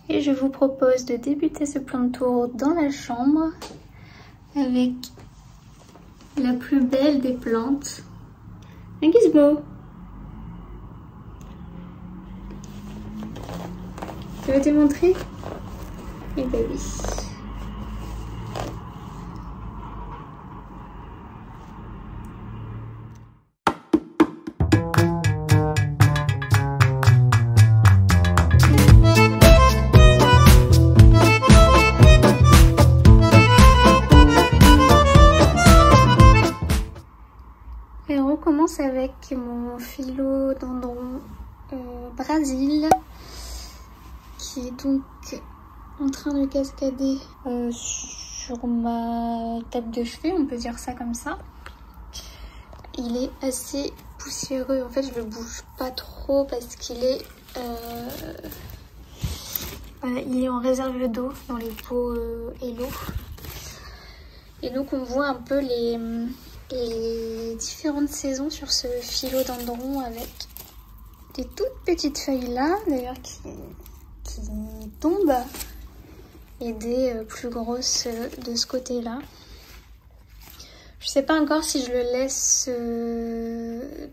Et je vous propose de débuter ce plan de tour dans la chambre avec la plus belle des plantes, un gizmo. Tu veux te montrer? Eh ben oui. Et on recommence avec mon philodendron Brésil qui est donc en train de cascader sur ma tête de cheveux, on peut dire ça comme ça. Il est assez poussiéreux, en fait je le bouge pas trop parce qu'il est il est en réserve d'eau dans les pots Hello. Et donc on voit un peu les différentes saisons sur ce philodendron avec des toutes petites feuilles là d'ailleurs qui tombent et des plus grosses de ce côté là. Je sais pas encore si je le laisse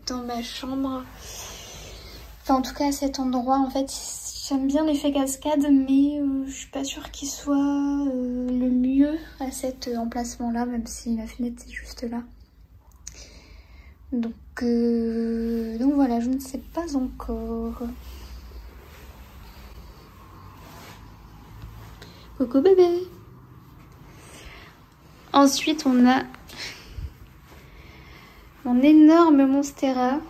dans ma chambre, enfin en tout cas à cet endroit. En fait j'aime bien l'effet cascade mais je suis pas sûre qu'il soit le mieux à cet emplacement là, même si la fenêtre est juste là. Donc voilà, je ne sais pas encore. Coucou bébé. Ensuite on a mon énorme monstera.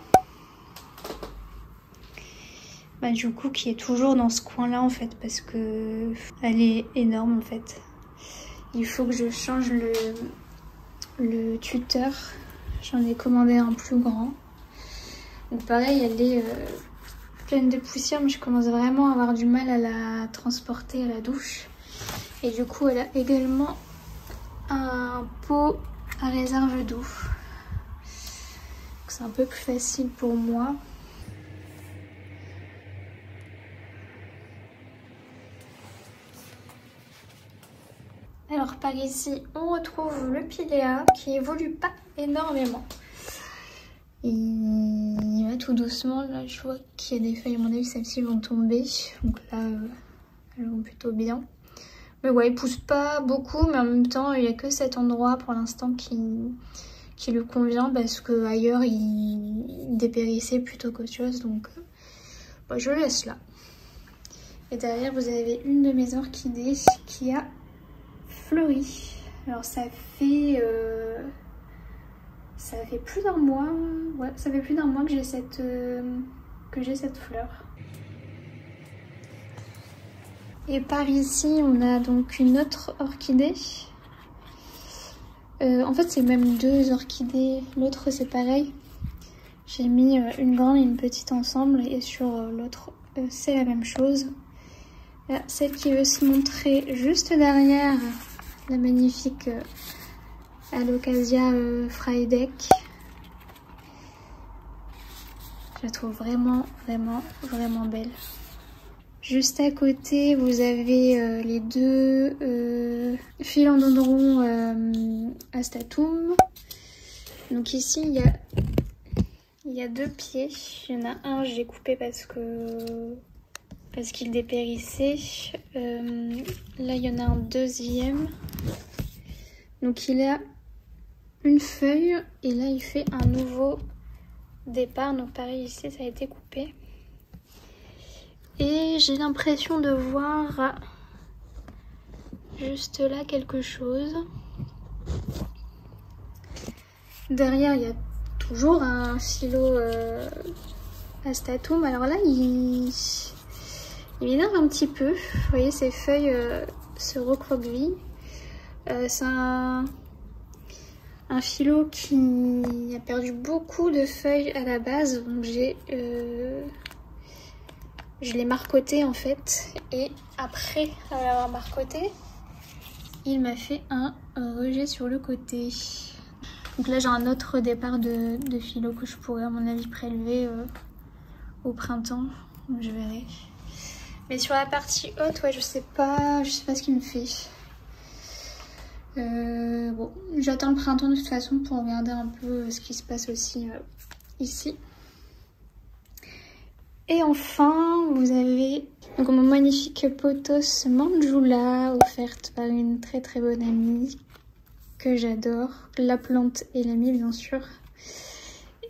Du coup qui est toujours dans ce coin là en fait parce que elle est énorme en fait. Il faut que je change le tuteur. J'en ai commandé un plus grand. Donc pareil, elle est pleine de poussière, mais je commence vraiment à avoir du mal à la transporter à la douche. Et du coup, elle a également un pot à réserve d'eau. C'est un peu plus facile pour moi. Alors par ici, on retrouve le pilea qui évolue pas énormément. Il va tout doucement, là je vois qu'il y a des feuilles, à mon avis celles-ci vont tomber. Donc là, elles vont plutôt bien. Mais ouais, il pousse pas beaucoup, mais en même temps, il n'y a que cet endroit pour l'instant qui lui convient parce que ailleurs il dépérissait plutôt qu'autre chose. Donc je le laisse là. Et derrière, vous avez une de mes orchidées qui a fleuri. Alors ça fait plus d'un mois, ouais, ça fait plus d'un mois que j'ai cette fleur. Et par ici on a donc une autre orchidée. En fait c'est même deux orchidées, l'autre c'est pareil. J'ai mis une grande et une petite ensemble et sur l'autre c'est la même chose. Là, celle qui veut se montrer juste derrière, la magnifique Alocasia Friedeck. Je la trouve vraiment belle. Juste à côté, vous avez les deux philodendrons Astatum. Donc ici, il y a deux pieds. Il y en a un, j'ai coupé parce qu'il dépérissait. Là, il y en a un deuxième. Donc il a une feuille et là il fait un nouveau départ. Donc pareil ici ça a été coupé. Et j'ai l'impression de voir juste là quelque chose. Derrière il y a toujours un philo Astatum. Alors là il m'énerve un petit peu. Vous voyez ces feuilles se recroquevillent. C'est un philo qui a perdu beaucoup de feuilles à la base, donc je l'ai marcoté en fait, et après l'avoir marcoté, il m'a fait un rejet sur le côté. Donc là j'ai un autre départ de philo que je pourrais à mon avis prélever au printemps, donc je verrai. Mais sur la partie haute, ouais, je sais pas ce qu'il me fait. Bon, j'attends le printemps de toute façon pour regarder un peu ce qui se passe aussi ici. Et enfin, vous avez donc mon magnifique pothos Manjula, offerte par une très très bonne amie que j'adore. La plante et l'amie, bien sûr.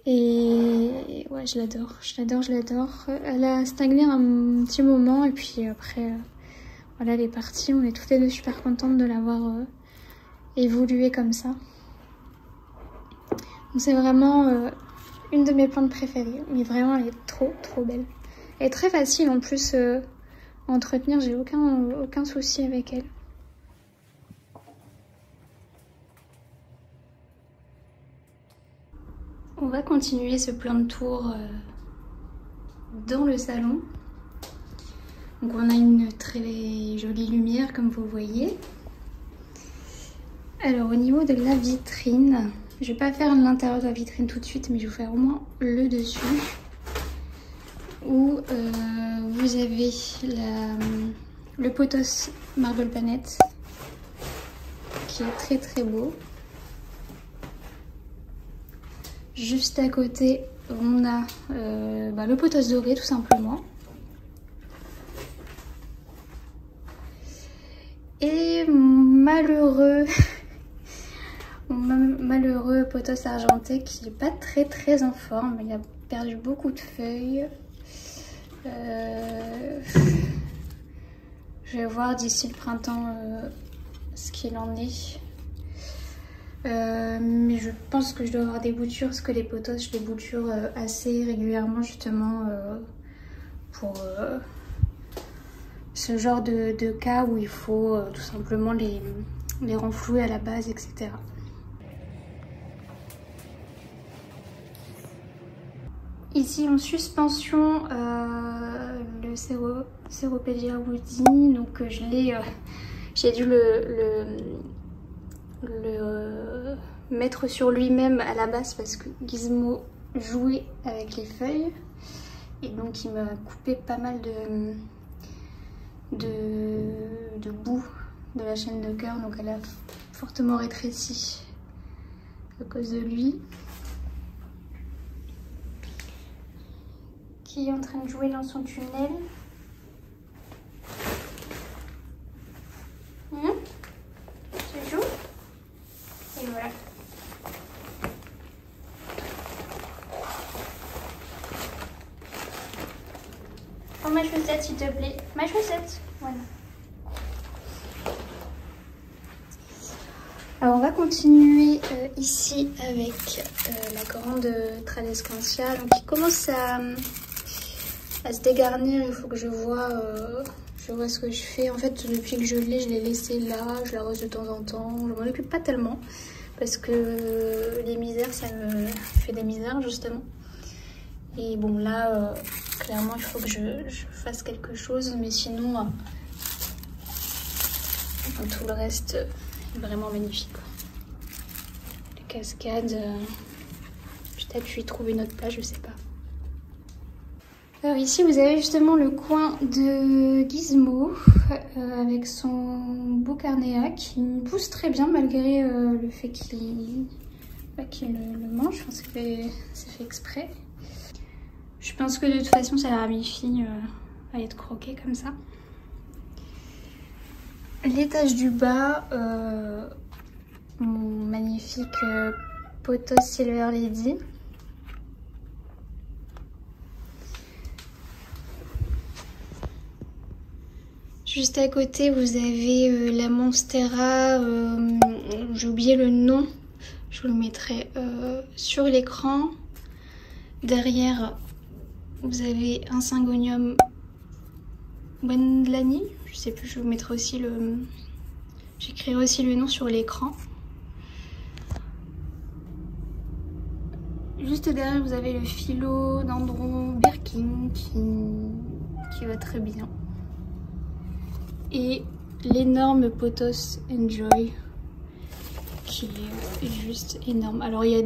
Et ouais, je l'adore, je l'adore, je l'adore. Elle a stagné un petit moment et puis après, voilà, elle est partie. On est toutes les deux super contentes de l'avoir évolué comme ça. Donc c'est vraiment une de mes plantes préférées. Mais vraiment, elle est trop trop belle. Elle est très facile en plus à entretenir, j'ai aucun souci avec elle. On va continuer ce plan de tour dans le salon. Donc on a une très jolie lumière comme vous voyez. Alors au niveau de la vitrine, je vais pas faire l'intérieur de la vitrine tout de suite, mais je vais vous faire au moins le dessus. Où vous avez le pothos Marble Planet qui est très très beau. Juste à côté, on a le pothos doré tout simplement. Et mon malheureux pothos argenté qui n'est pas très très en forme. Il a perdu beaucoup de feuilles. Je vais voir d'ici le printemps ce qu'il en est. Mais je pense que je dois avoir des boutures parce que les pothos je les bouture assez régulièrement justement pour ce genre de cas où il faut tout simplement les renflouer à la base, etc. Ici en suspension le Ceropegia woody, donc j'ai dû le mettre sur lui-même à la base parce que Gizmo jouait avec les feuilles et donc il m'a coupé pas mal de boue de la chaîne de cœur, donc elle a fortement rétréci à cause de lui. Qui est en train de jouer dans son tunnel. Tu joues? Et voilà. Prends ma chaussette s'il te plaît. Ma chaussette. Voilà. Alors on va continuer ici avec la grande Tradescantia, donc qui commence à se dégarnir. Il faut que je vois ce que je fais. En fait, depuis que je l'ai laissée là, je l'arrose de temps en temps. Je m'en occupe pas tellement parce que les misères, ça me fait des misères justement. Et bon là, clairement, il faut que je fasse quelque chose, mais sinon, tout le reste est vraiment magnifique. Les cascades, peut-être je vais trouver une autre place, je sais pas. Alors ici vous avez justement le coin de Gizmo avec son Boucarnea qui pousse très bien malgré le fait qu'il le mange, enfin, c'est fait exprès. Je pense que de toute façon ça la ramifie à être croqué comme ça. L'étage du bas, mon magnifique pothos Silver Lady. Juste à côté, vous avez la Monstera, j'ai oublié le nom, je vous le mettrai sur l'écran. Derrière, vous avez un Syngonium Wendlani, je sais plus, je vous mettrai aussi j'écrirai aussi le nom sur l'écran. Juste derrière, vous avez le Philodendron Birkin qui va très bien. Et l'énorme pothos Enjoy qui est juste énorme. Alors il y a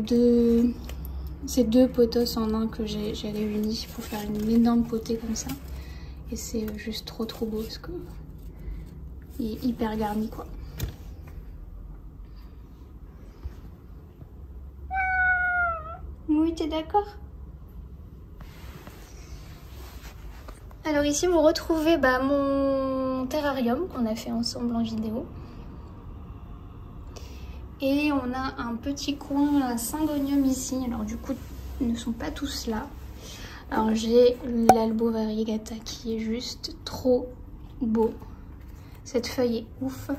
ces deux pothos en un que j'ai réunis pour faire une énorme potée comme ça. Et c'est juste trop beau parce que il est hyper garni quoi. Oui, t'es d'accord? Alors ici vous retrouvez mon terrarium qu'on a fait ensemble en vidéo. Et on a un petit coin à syngonium ici. Alors du coup, ils ne sont pas tous là. Alors j'ai l'Albo variegata qui est juste trop beau. Cette feuille est ouf.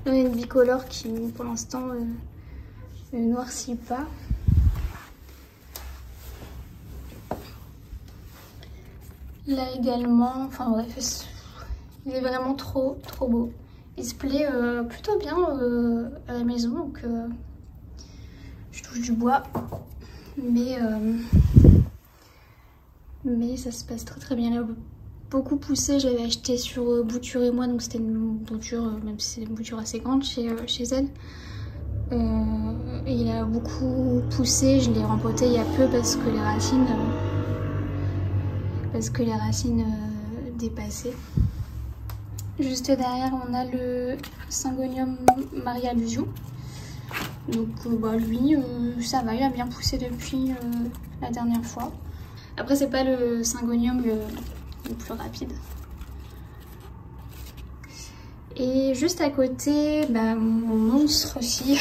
On a une bicolore qui pour l'instant ne noircit pas. Là également, enfin bref, il est vraiment trop beau. Il se plaît plutôt bien à la maison, donc je touche du bois. Mais ça se passe très bien. Il a beaucoup poussé, j'avais acheté sur Bouture et moi, donc c'était une bouture, même si c'est une bouture assez grande chez elle. Et il a beaucoup poussé, je l'ai rempoté il y a peu parce que les racines dépassaient. Juste derrière on a le syngonium Maria Lusion. Donc lui ça va, il a bien poussé depuis la dernière fois. Après c'est pas le syngonium le plus rapide. Et juste à côté, mon monstre aussi,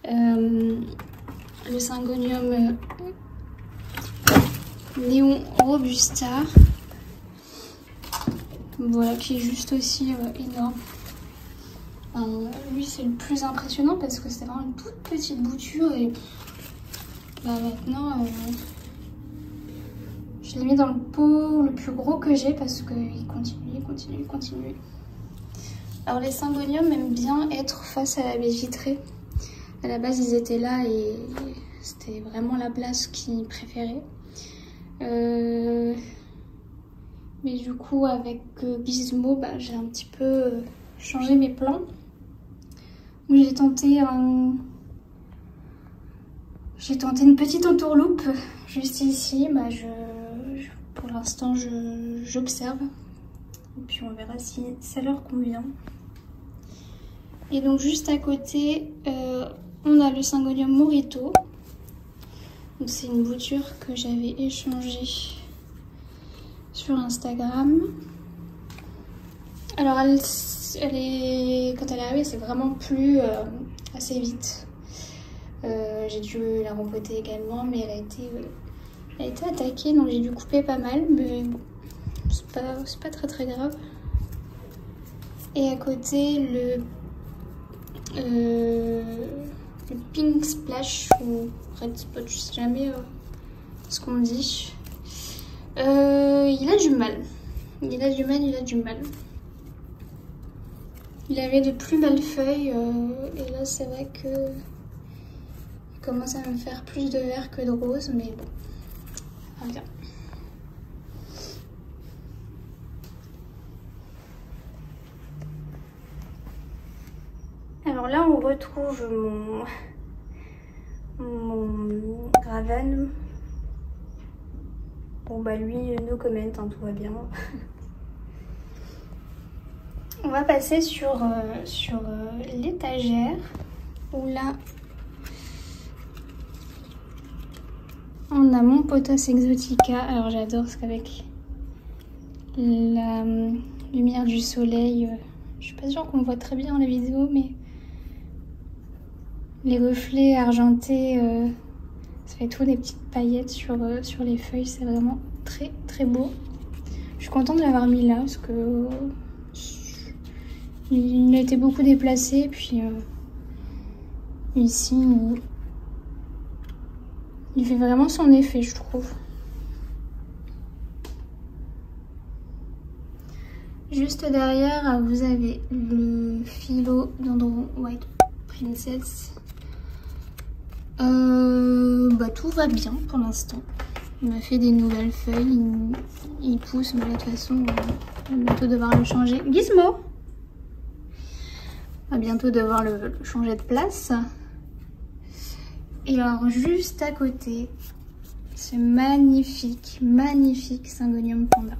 le syngonium Néon Robusta. Voilà, qui est juste aussi énorme. Lui c'est le plus impressionnant parce que c'est vraiment une toute petite bouture et maintenant je l'ai mis dans le pot le plus gros que j'ai parce qu'il continue. Alors les syngoniums aiment bien être face à la baie vitrée. À la base ils étaient là et c'était vraiment la place qu'ils préféraient. Mais du coup avec Gizmo j'ai un petit peu changé mes plans. J'ai tenté une petite entourloupe juste ici. Pour l'instant j'observe et puis on verra si ça leur convient. Et donc juste à côté on a le syngonium Morito. C'est une bouture que j'avais échangée sur Instagram. Alors quand elle est arrivée, c'est vraiment plu assez vite. J'ai dû la rempoter également, mais elle a été attaquée, donc j'ai dû couper pas mal, mais bon, c'est pas très grave. Et à côté le Pink Splash ou Red Spot, je sais jamais ce qu'on dit. Il a du mal. Il avait de plus belles feuilles et là c'est vrai que il commence à me faire plus de vert que de rose, mais bon, voilà. Alors là on retrouve mon Graven. Bon lui, no comment, hein, tout va bien. On va passer sur l'étagère où là on a mon Pothos Exotica. Alors j'adore parce qu'avec la lumière du soleil, je suis pas sûre qu'on voit très bien dans la vidéo, mais les reflets argentés, ça fait tout des petites paillettes sur les feuilles, c'est vraiment très beau. Je suis contente de l'avoir mis là parce que il a été beaucoup déplacé, puis ici il fait vraiment son effet, je trouve. Juste derrière vous avez le Philodendron White Princess. Tout va bien pour l'instant. Il m'a fait des nouvelles feuilles, il pousse, mais là, de toute façon on va bientôt devoir le changer. Gizmo! On va bientôt devoir le changer de place. Et alors juste à côté, ce magnifique syngonium panda.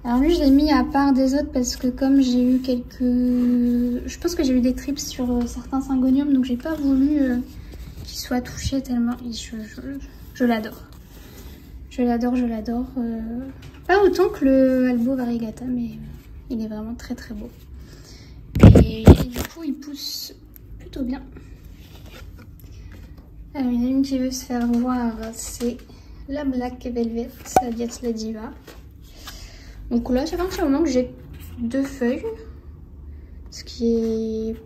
Alors lui je l'ai mis à part des autres parce que comme j'ai eu quelques... Je pense que j'ai eu des trips sur certains syngoniums, donc j'ai pas voulu qu'il soit touché tellement. Je l'adore. Je l'adore, je l'adore. Pas autant que le Albo Variegata, mais il est vraiment très très beau. Et du coup il pousse plutôt bien. Alors il y en a une qui veut se faire voir, c'est la Black Velvet Diet La Diva. Donc là ça fait un petit moment que j'ai 2 feuilles, ce qui est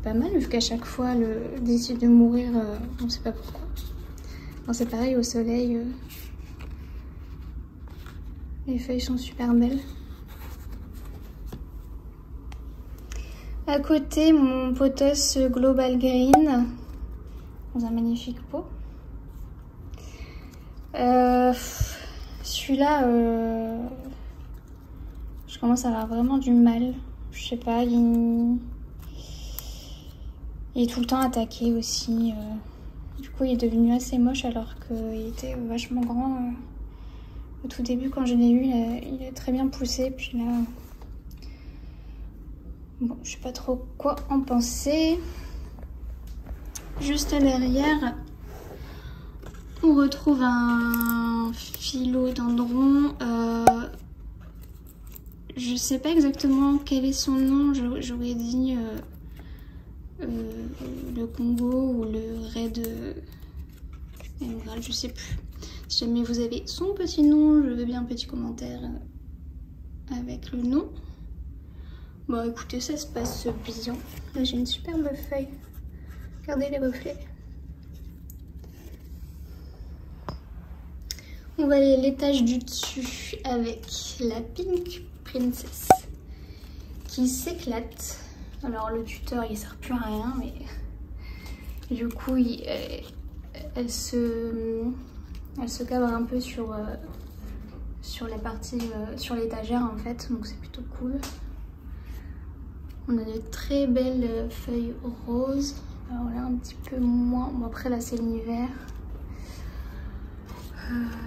pas mal vu qu'à chaque fois le décide de mourir, on sait pas pourquoi. C'est pareil au soleil, les feuilles sont super belles. À côté mon pothos Global Green dans un magnifique pot. Celui-là, je commence à avoir vraiment du mal. Je sais pas, il est tout le temps attaqué aussi. Du coup, il est devenu assez moche alors qu'il était vachement grand. Au tout début, quand je l'ai eu, il est très bien poussé. Puis là, bon, je sais pas trop quoi en penser. Juste derrière, on retrouve un philodendron. Je sais pas exactement quel est son nom. J'aurais dit le Congo ou le Red Emerald, je sais plus. Si jamais vous avez son petit nom, je veux bien un petit commentaire avec le nom. Bon écoutez, ça se passe bien. Là j'ai une superbe feuille. Regardez les reflets. On va aller à l'étage du dessus avec la Pink Princess qui s'éclate. Alors le tuteur il sert plus à rien, mais du coup elle se cabre un peu sur la partie, sur l'étagère en fait, donc c'est plutôt cool. On a de très belles feuilles roses. Alors là un petit peu moins, bon après là c'est l'hiver.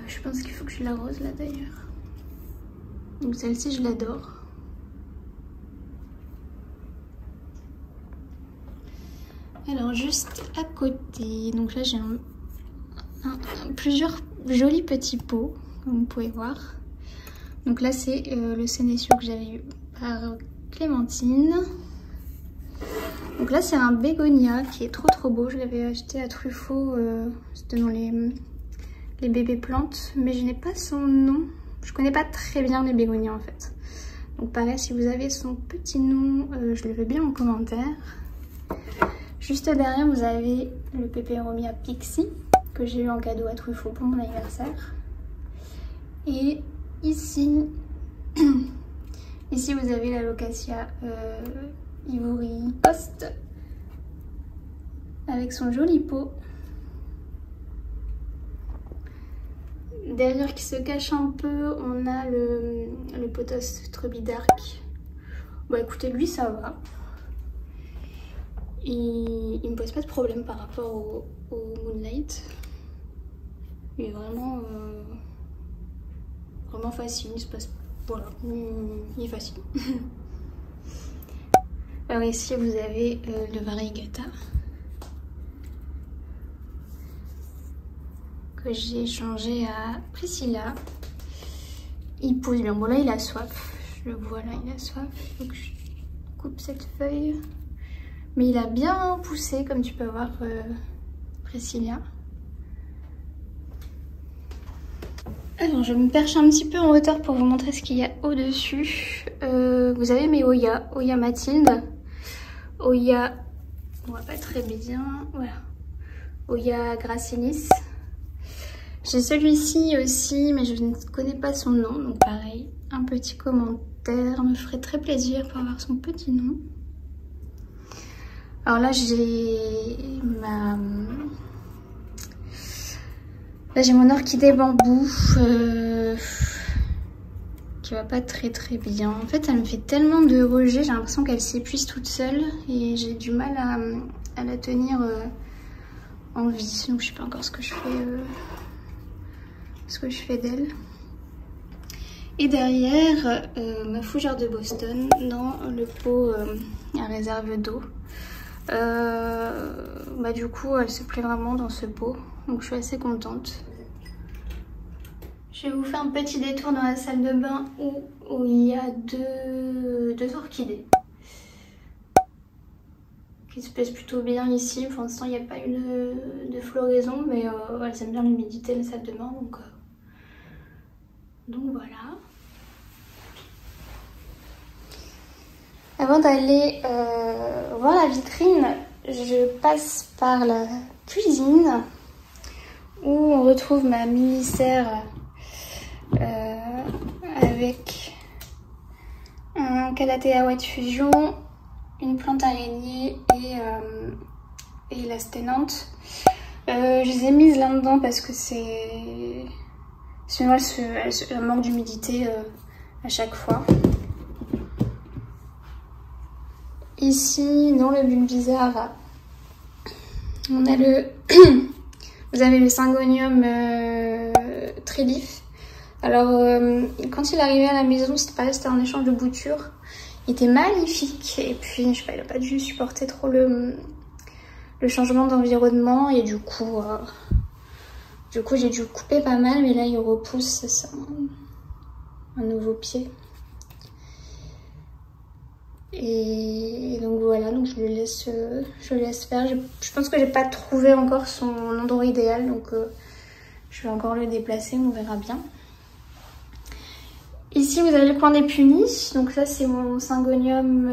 Je pense qu'il faut que je l'arrose là d'ailleurs. Donc celle-ci je l'adore. Alors juste à côté, donc là j'ai plusieurs jolis petits pots comme vous pouvez voir. Donc là c'est le Sénécio que j'avais eu par Clémentine. Donc là c'est un bégonia qui est trop beau. Je l'avais acheté à Truffaut, c'était dans les bébés plantes, mais je n'ai pas son nom. Je connais pas très bien les bégonias en fait. Donc pareil, si vous avez son petit nom, je le veux bien en commentaire. Juste derrière, vous avez le Peperomia Pixie que j'ai eu en cadeau à Truffaut pour mon anniversaire. Et ici, ici vous avez la Locatia Ivory Coast avec son joli pot. Derrière qui se cache un peu, on a le pothos Truby Dark. Bon écoutez, lui ça va. Il me pose pas de problème par rapport au Moonlight. Il est vraiment facile, il se passe, voilà, il est facile. Alors ici vous avez le Variegata que j'ai changé à Priscilla. Il pousse bien, bon là il a soif, je le vois là, il a soif, donc je coupe cette feuille. Mais il a bien poussé, comme tu peux voir, Priscilla. Alors, je me perche un petit peu en hauteur pour vous montrer ce qu'il y a au-dessus. Vous avez mes Oya, Oya Mathilde, Oya, on voit pas très bien, voilà, Oya Gracilis. J'ai celui-ci aussi, mais je ne connais pas son nom, donc pareil, un petit commentaire me ferait très plaisir pour avoir son petit nom. Alors là j'ai mon orchidée bambou qui va pas très bien. En fait elle me fait tellement de rejets, j'ai l'impression qu'elle s'épuise toute seule et j'ai du mal à la tenir en vie. Donc je sais pas encore ce que je fais d'elle. Et derrière, ma fougère de Boston dans le pot à réserve d'eau. Du coup, elle se plaît vraiment dans ce pot, donc je suis assez contente. Je vais vous faire un petit détour dans la salle de bain où il y a deux orchidées qui se plaisent plutôt bien ici. Pour l'instant, il n'y a pas eu de floraison, mais elles aiment bien l'humidité, la salle de bain, donc voilà. Avant d'aller voir la vitrine, je passe par la cuisine où on retrouve ma mini-serre avec un Calathea White Fusion, une plante araignée et la sténante. Je les ai mises là-dedans parce que sinon elle manque d'humidité à chaque fois. Ici, dans le bulbizarre, on a vous avez le Syngonium Trilif. Alors, quand il est arrivé à la maison, c'était un échange de boutures. Il était magnifique. Et puis, je sais pas, il a pas dû supporter trop le changement d'environnement. Et du coup, j'ai dû couper pas mal. Mais là, il repousse un nouveau pied. Et donc voilà, donc je le laisse faire. Je pense que j'ai pas trouvé encore son endroit idéal, donc je vais encore le déplacer, on verra bien. Ici vous avez le coin des punis, donc ça c'est mon Syngonium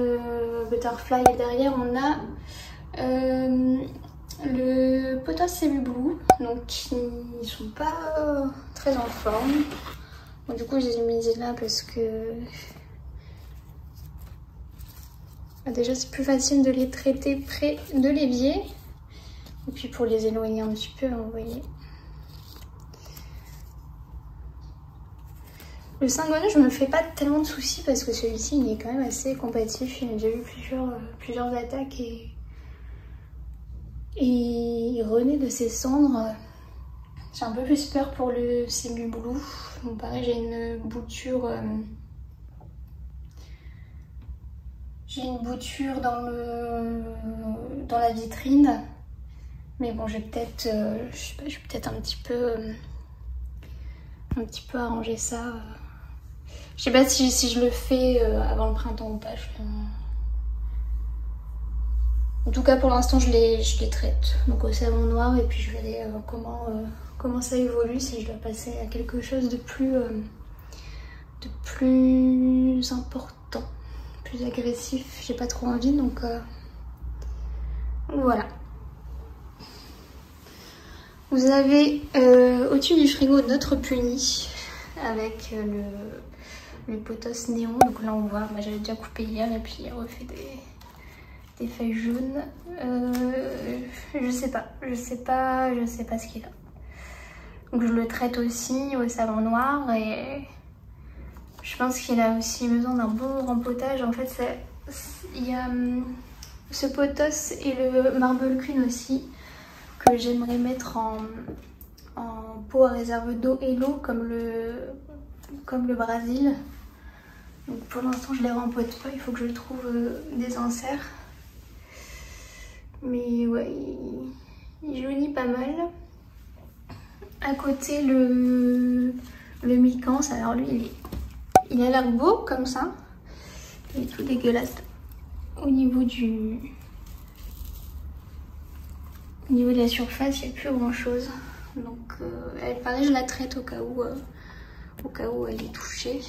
Butterfly, et derrière on a le Pothos Semi Blue, donc ils sont pas très en forme. Donc, du coup je les ai mis là parce que déjà c'est plus facile de les traiter près de l'évier. Et puis pour les éloigner un petit peu, vous voyez. Le Syngonium, je me fais pas tellement de soucis parce que celui-ci il est quand même assez combatif. Il a déjà eu plusieurs attaques et il renaît de ses cendres. J'ai un peu plus peur pour le Semi Blue. Donc pareil, j'ai une bouture. J'ai une bouture dans la vitrine, mais bon, je vais peut-être, un petit peu arranger ça. Je sais pas si je le fais avant le printemps ou pas. En tout cas, pour l'instant, je les traite. Donc au savon noir, et puis je verrai comment ça évolue, si je dois passer à quelque chose de plus important, plus agressif. J'ai pas trop envie, donc voilà. Vous avez au-dessus du frigo notre puni avec le Pothos néon. Donc là on voit, moi j'avais déjà coupé hier et puis il a refait des feuilles jaunes. Je sais pas ce qu'il a. Donc je le traite aussi au savon noir et je pense qu'il a aussi besoin d'un bon rempotage. En fait il y a ce Pothos et le Marble Queen aussi que j'aimerais mettre en pot à réserve d'eau et l'eau comme le Brésil. Donc pour l'instant je les rempote pas, il faut que je trouve des inserts. Mais ouais, il jaunit pas mal. À côté le Mycans, alors lui il a l'air beau comme ça. Il est tout dégueulasse au niveau de la surface, il n'y a plus grand chose. Donc pareil, je la traite au cas où elle est touchée.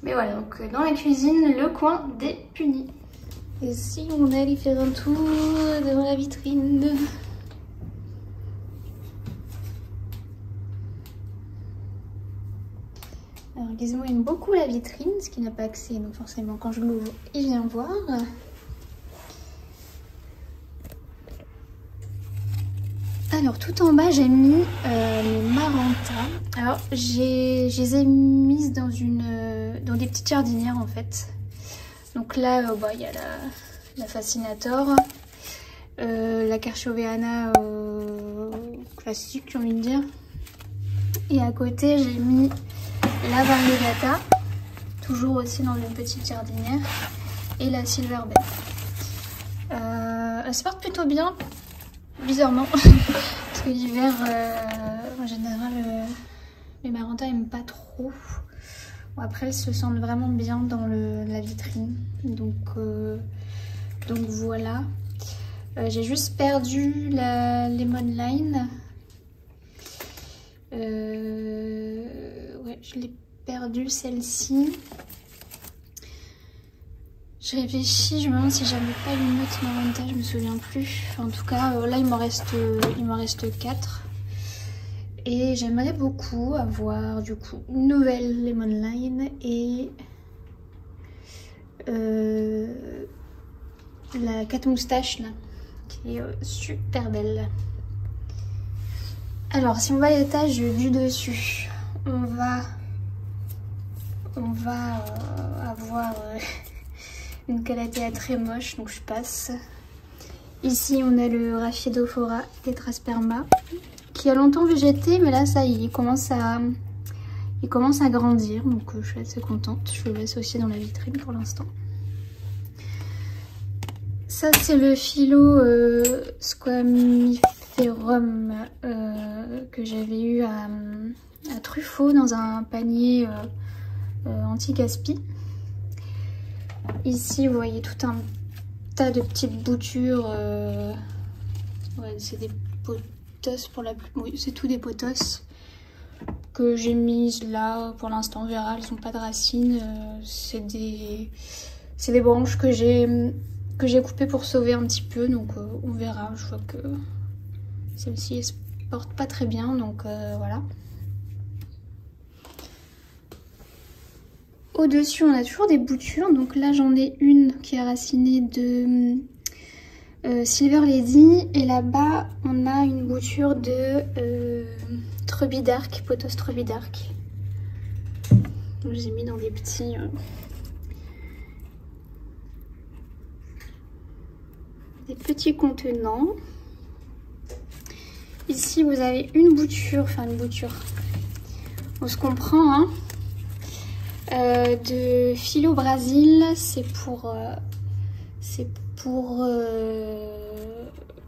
Mais voilà, donc dans la cuisine, le coin des punis. Et si on allait faire un tour devant la vitrine. Alors Gizmo aime beaucoup la vitrine, ce qui n'a pas accès, donc forcément quand je l'ouvre, il vient voir. Alors tout en bas j'ai mis mes Maranta. Alors je les ai mises dans des petites jardinières en fait. Donc là il y a la Fascinator, la Kerchoveana classique j'ai envie de dire. Et à côté, j'ai mis la Variegata, toujours aussi dans une petite jardinière, et la Silver Bell. Elle se porte plutôt bien, bizarrement, parce que l'hiver, en général, les Maranta n'aiment pas trop. Bon, après, elles se sentent vraiment bien dans la vitrine, donc voilà. J'ai juste perdu la Lemon Line. Ouais, je l'ai perdue celle-ci. Je réfléchis, je me demande si j'avais pas une autre Maranta, je me souviens plus. Enfin, en tout cas, là il m'en reste 4. Et j'aimerais beaucoup avoir du coup une nouvelle Lemon Line et la 4 moustaches là, qui est super belle. Alors si on va à l'étage du dessus, on va avoir une calathea très moche, donc je passe. Ici on a le Rhaphidophora tetrasperma qui a longtemps végété, mais là ça y est, il commence à grandir, donc je suis assez contente. Je le laisse aussi dans la vitrine pour l'instant. Ça c'est le philo Squamiferum que j'avais eu à Truffaut dans un panier anti-gaspi. Ici vous voyez tout un tas de petites boutures, ouais, c'est des potos pour la plus... Oui, c'est tout des potos que j'ai mises là pour l'instant. On verra, elles n'ont pas de racines, c'est des branches que j'ai coupées pour sauver un petit peu, donc on verra. Je vois que celle-ci elle se porte pas très bien, donc voilà. Au-dessus, on a toujours des boutures. Donc là, j'en ai une qui est racinée de Silver Lady. Et là-bas, on a une bouture de Trebidark, Potos Trebidark. Je les ai mis dans des petits... contenants. Ici, vous avez une bouture, enfin une bouture. On se comprend, hein. De Philo Brasil, c'est pour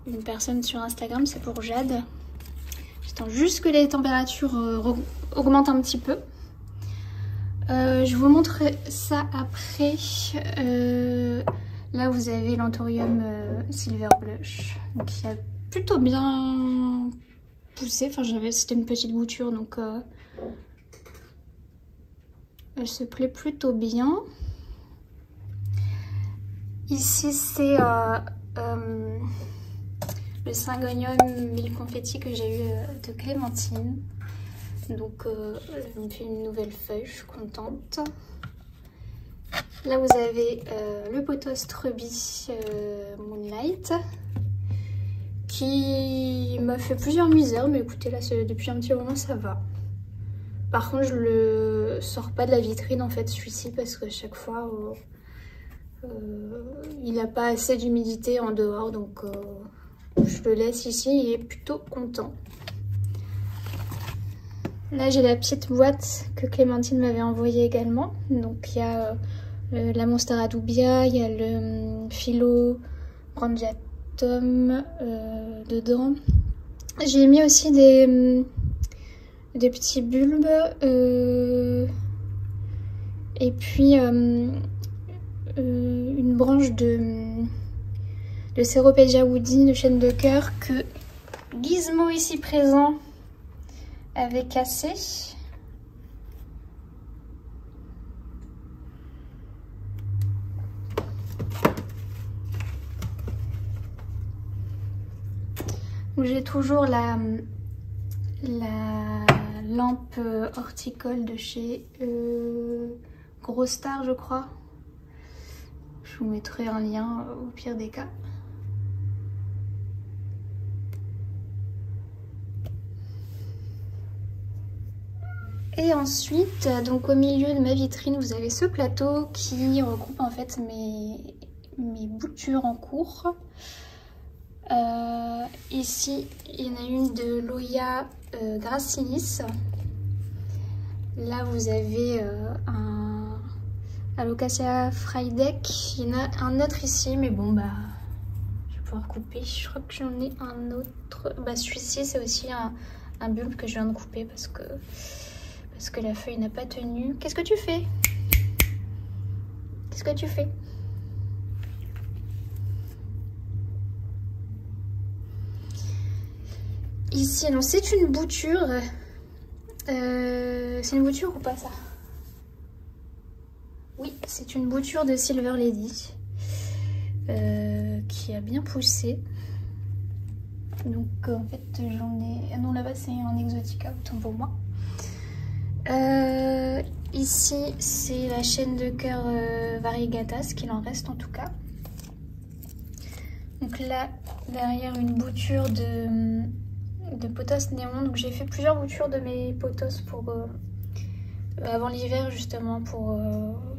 une personne sur Instagram, c'est pour Jade. J'attends juste que les températures augmentent un petit peu. Je vous montre ça après. Là vous avez l'Anthurium Silver Blush, donc il a plutôt bien poussé. Enfin c'était une petite bouture, donc elle se plaît plutôt bien. Ici, c'est le Syngonium mille confetti que j'ai eu de Clémentine. Donc, elle me fait une nouvelle feuille, je suis contente. Là, vous avez le Potos Truby Moonlight qui m'a fait plusieurs misères, mais écoutez, là, depuis un petit moment, ça va. Par contre, je le sors pas de la vitrine en fait, celui-ci, parce qu'à chaque fois, il n'a pas assez d'humidité en dehors, donc je le laisse ici, il est plutôt content. Là, j'ai la petite boîte que Clémentine m'avait envoyée également. Donc, il y a la Monstera Dubia, il y a le Philo Brangiatum dedans. J'ai mis aussi des petits bulbes et puis une branche de Ceropegia woody, de chêne de cœur, que Gizmo ici présent avait cassé. J'ai toujours la lampe horticole de chez Gros Star, je crois. Je vous mettrai un lien au pire des cas. Et ensuite, donc au milieu de ma vitrine, vous avez ce plateau qui regroupe en fait mes boutures en cours. Ici, il y en a une de Loya Gracilis Là vous avez un Alocasia Frydek. Il y en a un autre ici, mais bon bah je vais pouvoir couper. Je crois que j'en ai un autre. Bah celui-ci c'est aussi un bulbe que je viens de couper parce que la feuille n'a pas tenu. Qu'est-ce que tu fais? Qu'est-ce que tu fais? Ici, non, c'est une bouture. C'est une bouture ou pas ça? Oui, c'est une bouture de Silver Lady qui a bien poussé. Donc en fait j'en ai... Ah non, là-bas c'est un Exotica, autant pour moi. Ici c'est la chaîne de cœur variegata, ce qu'il en reste en tout cas. Donc là derrière une bouture de pothos néon. Donc j'ai fait plusieurs boutures de mes pothos pour avant l'hiver justement, pour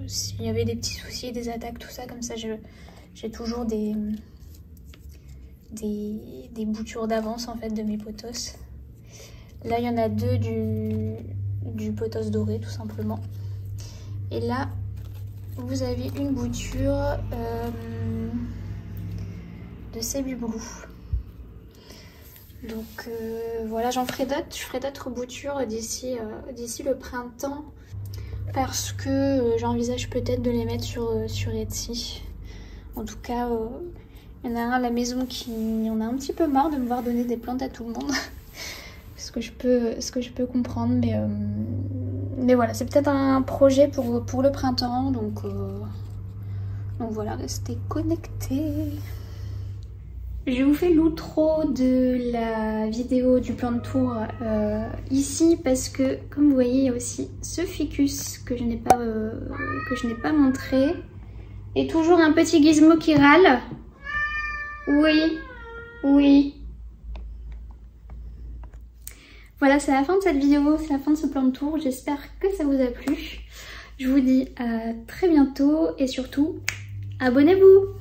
s'il y avait des petits soucis, des attaques, tout ça, comme ça j'ai toujours des boutures d'avance en fait de mes pothos. Là il y en a deux du pothos doré tout simplement. Et là vous avez une bouture de Cebu Blue. Donc voilà, j'en ferai d'autres. Je ferai d'autres boutures d'ici le printemps, parce que j'envisage peut-être de les mettre sur Etsy. En tout cas, il y en a un à la maison qui en a un petit peu marre de me voir donner des plantes à tout le monde. ce que je peux comprendre, mais voilà, c'est peut-être un projet pour le printemps, donc voilà, restez connectés. Je vous fais l'outro de la vidéo du plan de tour ici, parce que comme vous voyez il y a aussi ce ficus que je n'ai pas montré, et toujours un petit gizmo qui râle. Oui, oui. Voilà, c'est la fin de cette vidéo, c'est la fin de ce plan de tour. J'espère que ça vous a plu. Je vous dis à très bientôt et surtout, abonnez-vous!